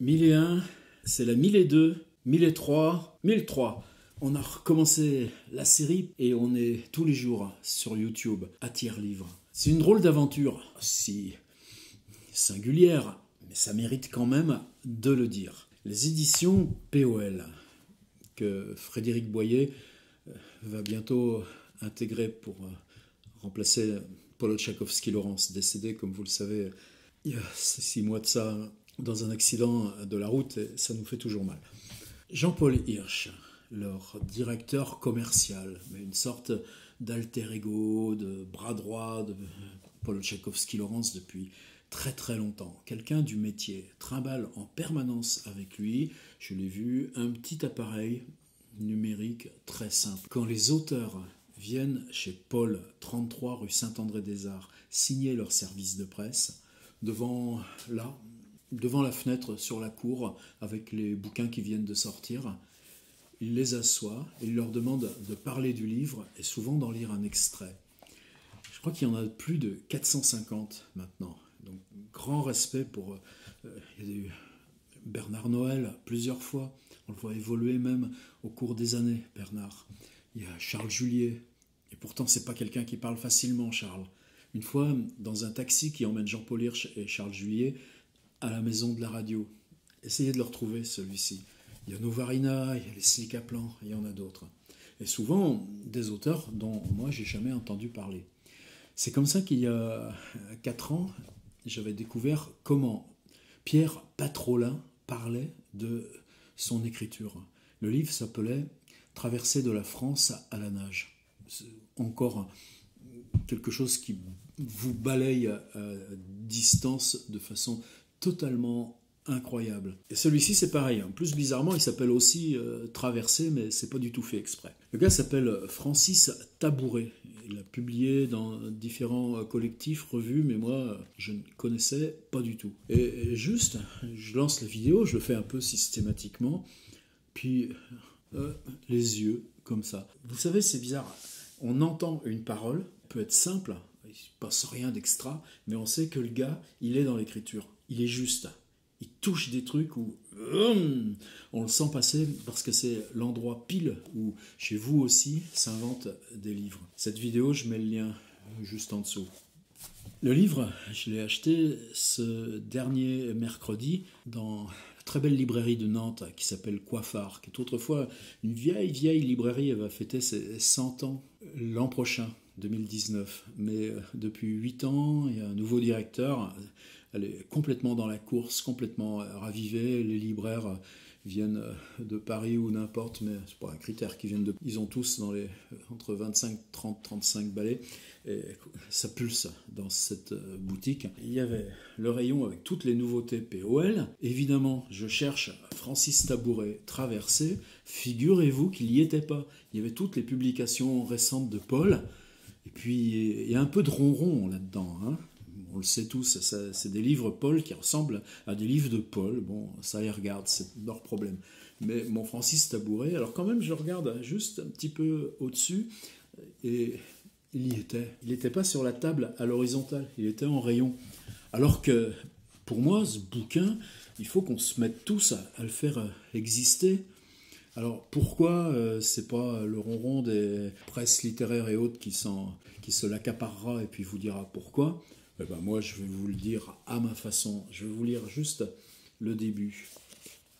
1001, c'est la 1002, 1003, 1003. On a recommencé la série et on est tous les jours sur YouTube à Tire-Livre. C'est une drôle d'aventure, si singulière, mais ça mérite quand même de le dire. Les éditions POL, que Frédéric Boyer va bientôt intégrer pour remplacer Paul Tchaikovsky-Laurence, décédé, comme vous le savez, il y a 6 mois de ça, dans un accident de la route, et ça nous fait toujours mal. Jean-Paul Hirsch, leur directeur commercial, mais une sorte d'alter ego, de bras droit de Paul Tchaikovsky-Laurence depuis très très longtemps. Quelqu'un du métier, trimballe en permanence avec lui, je l'ai vu, un petit appareil numérique très simple. Quand les auteurs viennent chez Paul, 33 rue Saint-André-des-Arts, signer leur service de presse, devant la fenêtre sur la cour, avec les bouquins qui viennent de sortir, il les assoit et il leur demande de parler du livre et souvent d'en lire un extrait. Je crois qu'il y en a plus de 450 maintenant. Donc, grand respect pour... il y a eu Bernard Noël plusieurs fois. On le voit évoluer même au cours des années, Bernard. Il y a Charles Julier. Et pourtant, c'est pas quelqu'un qui parle facilement, Charles. Une fois, dans un taxi qui emmène Jean-Paul Hirsch et Charles Julier à la maison de la radio. Essayez de le retrouver, celui-ci. Il y a Novarina, il y a Leslie Kaplan, il y en a d'autres. Et souvent, des auteurs dont moi, j'ai jamais entendu parler. C'est comme ça qu'il y a 4 ans, j'avais découvert comment Pierre Patrolin parlait de son écriture. Le livre s'appelait « Traversée de la France à la nage ». C'est encore quelque chose qui vous balaye à distance de façon totalement incroyable. Et celui-ci, c'est pareil. En plus, bizarrement, il s'appelle aussi Traversée, mais c'est pas du tout fait exprès. Le gars s'appelle Francis Tabouret. Il a publié dans différents collectifs, revues, mais moi, je ne connaissais pas du tout. Et juste, je lance la vidéo, je le fais un peu systématiquement, puis les yeux, comme ça. Vous savez, c'est bizarre. On entend une parole, peut être simple, il ne passe rien d'extra, mais on sait que le gars, il est dans l'écriture. Il est juste. Il touche des trucs où on le sent passer parce que c'est l'endroit pile où, chez vous aussi, s'inventent des livres. Cette vidéo, je mets le lien juste en dessous. Le livre, je l'ai acheté ce dernier mercredi dans la très belle librairie de Nantes qui s'appelle Coiffard, qui est autrefois une vieille librairie. Elle va fêter ses 100 ans l'an prochain, 2019. Mais depuis 8 ans, il y a un nouveau directeur. Elle est complètement dans la course, complètement ravivée. Les libraires viennent de Paris ou n'importe, mais c'est pas un critère qu'ils viennent de... Ils ont tous entre 25, 30, 35 balais. Et ça pulse dans cette boutique. Il y avait le rayon avec toutes les nouveautés POL. Évidemment, je cherche Francis Tabouret, Traversée. Figurez-vous qu'il n'y était pas. Il y avait toutes les publications récentes de Paul. Et puis, il y a un peu de ronron là-dedans, hein. On le sait tous, c'est des livres Paul qui ressemblent à des livres de Paul. Bon, ça les regarde, c'est leur problème. Mais mon Francis Tabouret, alors quand même, je regarde juste un petit peu au-dessus, et il y était. Il n'était pas sur la table à l'horizontale, il était en rayon. Alors que, pour moi, ce bouquin, il faut qu'on se mette tous à le faire exister. Alors pourquoi c'est pas le ronron des presses littéraires et autres qui se l'accaparera et puis vous dira pourquoi? Eh ben moi, je vais vous le dire à ma façon. Je vais vous lire juste le début.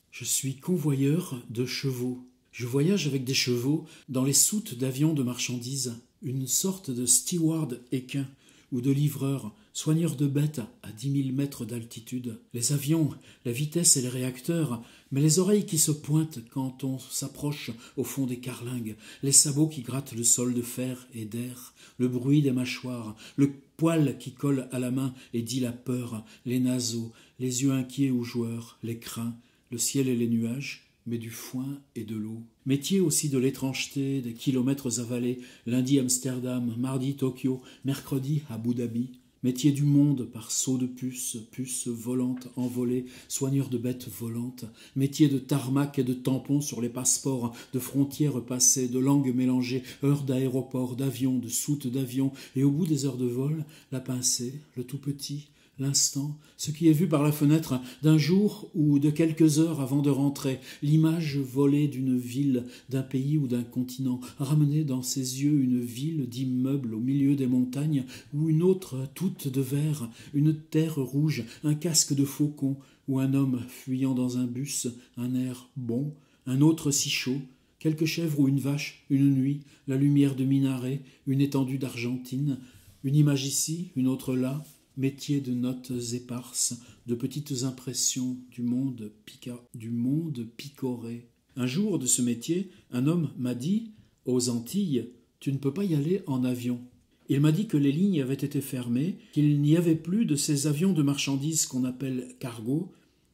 Je suis convoyeur de chevaux. Je voyage avec des chevaux dans les soutes d'avions de marchandises, une sorte de steward équin ou de livreur, soigneur de bêtes à 10 000 mètres d'altitude. Les avions, la vitesse et les réacteurs, mais les oreilles qui se pointent quand on s'approche au fond des carlingues, les sabots qui grattent le sol de fer et d'air, le bruit des mâchoires, le poil qui colle à la main et dit la peur, les naseaux, les yeux inquiets ou joueurs, les crins, le ciel et les nuages, mais du foin et de l'eau. Métier aussi de l'étrangeté, des kilomètres avalés, lundi Amsterdam, mardi Tokyo, mercredi Abu Dhabi. Métier du monde par saut de puce, puce volante, envolée, soigneur de bêtes volantes. Métier de tarmac et de tampons sur les passeports, de frontières passées, de langues mélangées, heures d'aéroport, d'avion, de soutes d'avion, et au bout des heures de vol, la pincée, le tout petit, l'instant, ce qui est vu par la fenêtre d'un jour ou de quelques heures avant de rentrer, l'image volée d'une ville, d'un pays ou d'un continent, ramener dans ses yeux une ville d'immeubles au milieu des montagnes, ou une autre toute de verre, une terre rouge, un casque de faucon, ou un homme fuyant dans un bus, un air bon, un autre si chaud, quelques chèvres ou une vache, une nuit, la lumière de minaret, une étendue d'Argentine, une image ici, une autre là, métier de notes éparses, de petites impressions du monde picoré. Un jour de ce métier, un homme m'a dit, aux Antilles, tu ne peux pas y aller en avion. Il m'a dit que les lignes avaient été fermées, qu'il n'y avait plus de ces avions de marchandises qu'on appelle cargo,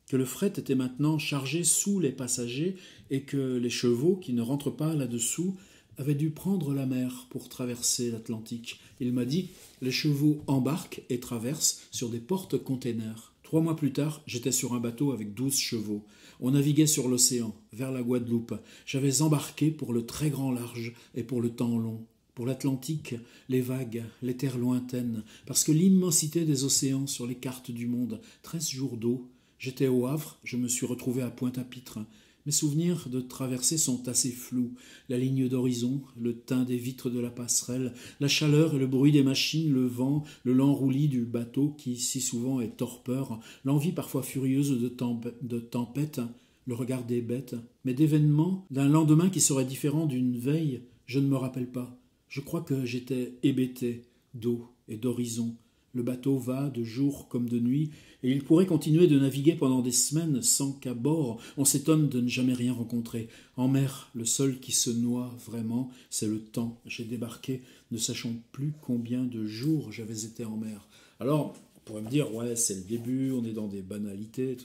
que le fret était maintenant chargé sous les passagers et que les chevaux qui ne rentrent pas là-dessous avaient dû prendre la mer pour traverser l'Atlantique. Il m'a dit « Les chevaux embarquent et traversent sur des porte-containers ». 3 mois plus tard, j'étais sur un bateau avec 12 chevaux. On naviguait sur l'océan, vers la Guadeloupe. J'avais embarqué pour le très grand large et pour le temps long. Pour l'Atlantique, les vagues, les terres lointaines, parce que l'immensité des océans sur les cartes du monde, 13 jours d'eau. J'étais au Havre, je me suis retrouvé à Pointe-à-Pitre. Mes souvenirs de traversée sont assez flous. La ligne d'horizon, le teint des vitres de la passerelle, la chaleur et le bruit des machines, le vent, le lent roulis du bateau qui si souvent est torpeur, l'envie parfois furieuse de tempête, le regard des bêtes, mais d'événements, d'un lendemain qui serait différent d'une veille, je ne me rappelle pas. Je crois que j'étais hébété d'eau et d'horizon. Le bateau va de jour comme de nuit, et il pourrait continuer de naviguer pendant des semaines sans qu'à bord on s'étonne de ne jamais rien rencontrer. En mer, le seul qui se noie vraiment, c'est le temps. J'ai débarqué, ne sachant plus combien de jours j'avais été en mer. Alors, on pourrait me dire, ouais, c'est le début, on est dans des banalités.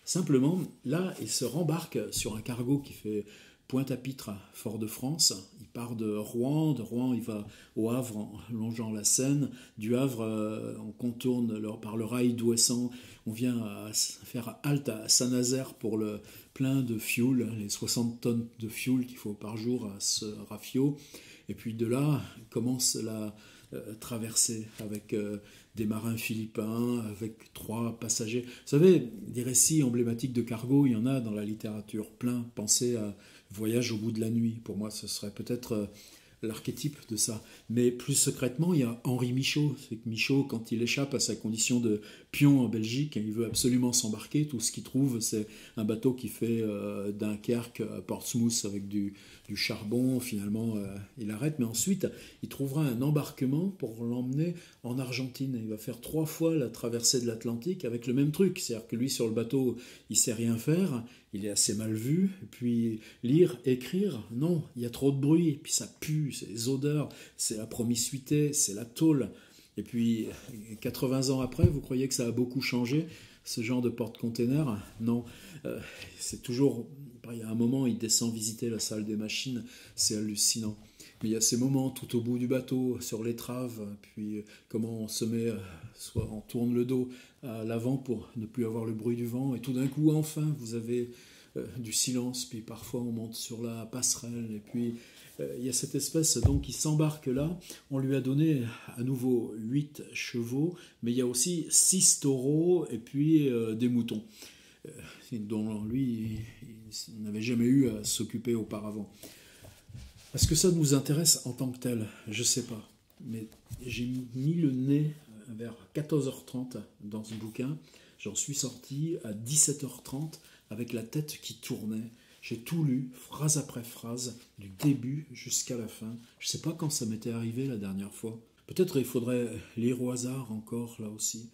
Simplement, là, il se rembarque sur un cargo qui fait Pointe-à-Pitre, Fort-de-France. Il part de Rouen il va au Havre en longeant la Seine. Du Havre, on contourne par le rail d'Ouessant. On vient à faire halte à Saint-Nazaire pour le plein de fioul, les 60 tonnes de fioul qu'il faut par jour à ce rafio. Et puis de là commence la traversée avec des marins philippins, avec 3 passagers. Vous savez, des récits emblématiques de cargo, il y en a dans la littérature plein. Pensez à Voyage au bout de la nuit. Pour moi, ce serait peut-être l'archétype de ça. Mais plus secrètement, il y a Henri Michaud. C'est que Michaud, quand il échappe à sa condition de pion en Belgique, il veut absolument s'embarquer. Tout ce qu'il trouve, c'est un bateau qui fait Dunkerque à Portsmouth avec du charbon. Finalement, il arrête. Mais ensuite, il trouvera un embarquement pour l'emmener en Argentine. Il va faire 3 fois la traversée de l'Atlantique avec le même truc. C'est-à-dire que lui, sur le bateau, il sait rien faire. Il est assez mal vu. Et puis, lire, écrire, non, il y a trop de bruit. Et puis, ça pue, c'est les odeurs, c'est la promiscuité, c'est la tôle. Et puis, 80 ans après, vous croyez que ça a beaucoup changé, ce genre de porte-container? Non, c'est toujours... Il y a un moment, il descend visiter la salle des machines, c'est hallucinant. Mais il y a ces moments tout au bout du bateau, sur l'étrave, puis comment on se met, soit on tourne le dos à l'avant pour ne plus avoir le bruit du vent, et tout d'un coup, enfin, vous avez du silence, puis parfois on monte sur la passerelle, et puis il y a cette espèce donc qui s'embarque là. On lui a donné à nouveau 8 chevaux, mais il y a aussi 6 taureaux et puis des moutons, dont lui, il n'avait jamais eu à s'occuper auparavant. Est-ce que ça nous intéresse en tant que tel? Je ne sais pas. Mais j'ai mis le nez vers 14h30 dans ce bouquin. J'en suis sorti à 17h30 avec la tête qui tournait. J'ai tout lu, phrase après phrase, du début jusqu'à la fin. Je ne sais pas quand ça m'était arrivé la dernière fois. Peut-être il faudrait lire au hasard encore, là aussi.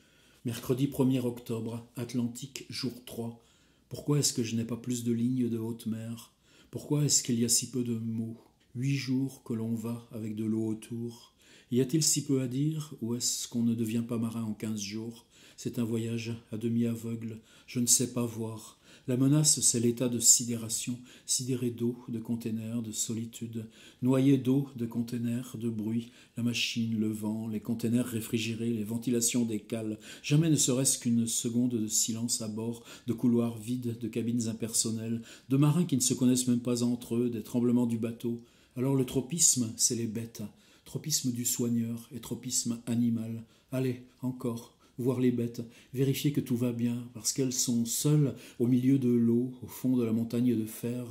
Mercredi 1er octobre, Atlantique, jour 3. Pourquoi est-ce que je n'ai pas plus de lignes de haute mer? Pourquoi est-ce qu'il y a si peu de mots? 8 jours que l'on va avec de l'eau autour. Y a-t-il si peu à dire, ou est-ce qu'on ne devient pas marin en 15 jours? C'est un voyage à demi aveugle, je ne sais pas voir. La menace, c'est l'état de sidération, sidéré d'eau, de containers, de solitude, noyé d'eau, de containers, de bruit, la machine, le vent, les containers réfrigérés, les ventilations des cales, jamais ne serait-ce qu'une seconde de silence à bord, de couloirs vides, de cabines impersonnelles, de marins qui ne se connaissent même pas entre eux, des tremblements du bateau. Alors le tropisme, c'est les bêtes, tropisme du soigneur et tropisme animal. Allez, encore. voir les bêtes, vérifier que tout va bien, parce qu'elles sont seules au milieu de l'eau, au fond de la montagne de fer,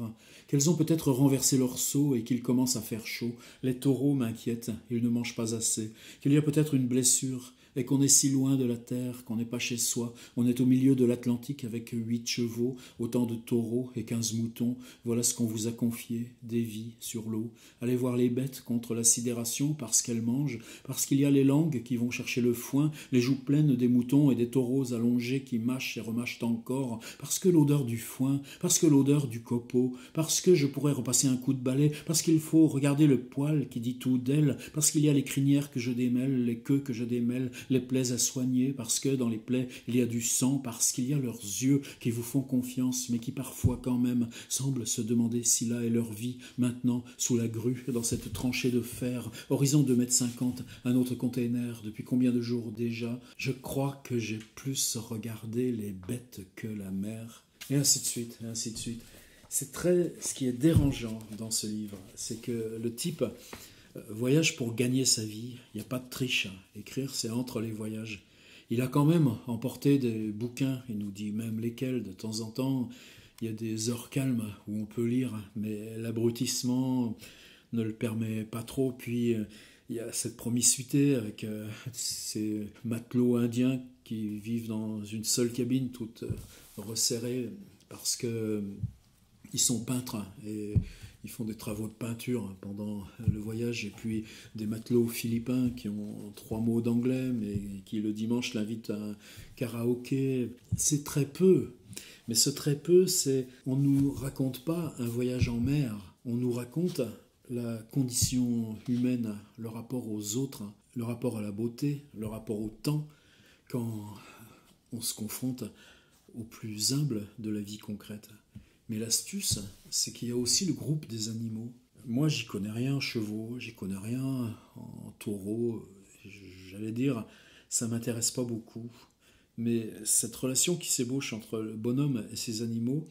qu'elles ont peut-être renversé leur seau et qu'il commence à faire chaud. Les taureaux m'inquiètent, ils ne mangent pas assez, qu'il y a peut-être une blessure, et qu'on est si loin de la terre, qu'on n'est pas chez soi, on est au milieu de l'Atlantique avec 8 chevaux, autant de taureaux et 15 moutons, voilà ce qu'on vous a confié, des vies sur l'eau. Allez voir les bêtes contre la sidération parce qu'elles mangent, parce qu'il y a les langues qui vont chercher le foin, les joues pleines des moutons et des taureaux allongés qui mâchent et remâchent encore, parce que l'odeur du foin, parce que l'odeur du copeau, parce que je pourrais repasser un coup de balai, parce qu'il faut regarder le poil qui dit tout d'elle, parce qu'il y a les crinières que je démêle, les queues que je démêle, les plaies à soigner, parce que dans les plaies il y a du sang, parce qu'il y a leurs yeux qui vous font confiance, mais qui parfois quand même semblent se demander si là est leur vie, maintenant, sous la grue, dans cette tranchée de fer, horizon 2,50 m, un autre container, depuis combien de jours déjà? Je crois que j'ai plus regardé les bêtes que la mer. Et ainsi de suite, et ainsi de suite. Ce qui est dérangeant dans ce livre, c'est que le type voyage pour gagner sa vie, il n'y a pas de triche. Écrire, c'est entre les voyages. Il a quand même emporté des bouquins, il nous dit même lesquels, de temps en temps. Il y a des heures calmes où on peut lire, mais l'abrutissement ne le permet pas trop. Puis il y a cette promiscuité avec ces matelots indiens qui vivent dans une seule cabine, toute resserrée, parce que ils sont peintres et ils font des travaux de peinture pendant le voyage, et puis des matelots philippins qui ont 3 mots d'anglais mais qui le dimanche l'invitent à un karaoké. C'est très peu, mais ce très peu, c'est on nous raconte pas un voyage en mer, on nous raconte la condition humaine, le rapport aux autres, le rapport à la beauté, le rapport au temps, quand on se confronte au plus humble de la vie concrète. Mais l'astuce, c'est qu'il y a aussi le groupe des animaux. Moi, j'y connais rien en chevaux, j'y connais rien en taureaux. J'allais dire, ça m'intéresse pas beaucoup. Mais cette relation qui s'ébauche entre le bonhomme et ses animaux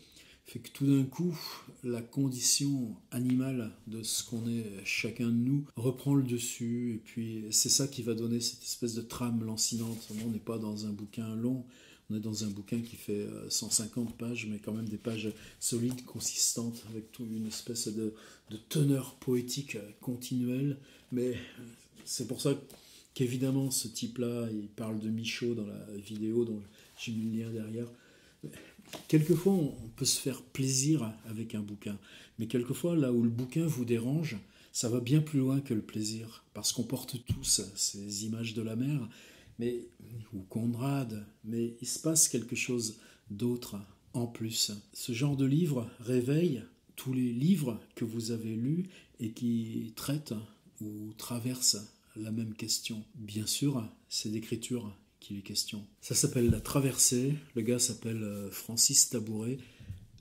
fait que tout d'un coup, la condition animale de ce qu'on est chacun de nous reprend le dessus. Et puis, c'est ça qui va donner cette espèce de trame lancinante. On n'est pas dans un bouquin long. On est dans un bouquin qui fait 150 pages, mais quand même des pages solides, consistantes, avec toute une espèce de teneur poétique continuelle. Mais c'est pour ça qu'évidemment, ce type-là, il parle de Michaud dans la vidéo dont j'ai mis le lien derrière. Quelquefois, on peut se faire plaisir avec un bouquin, mais quelquefois, là où le bouquin vous dérange, ça va bien plus loin que le plaisir, parce qu'on porte tous ces images de la mer, ou Conrad, mais il se passe quelque chose d'autre en plus. Ce genre de livre réveille tous les livres que vous avez lus et qui traitent ou traversent la même question. Bien sûr, c'est d'écriture qu'il est question. Ça s'appelle La Traversée, le gars s'appelle Francis Tabouret.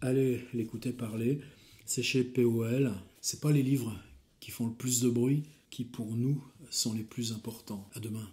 Allez l'écouter parler, c'est chez POL. C'est pas les livres qui font le plus de bruit qui pour nous sont les plus importants. À demain.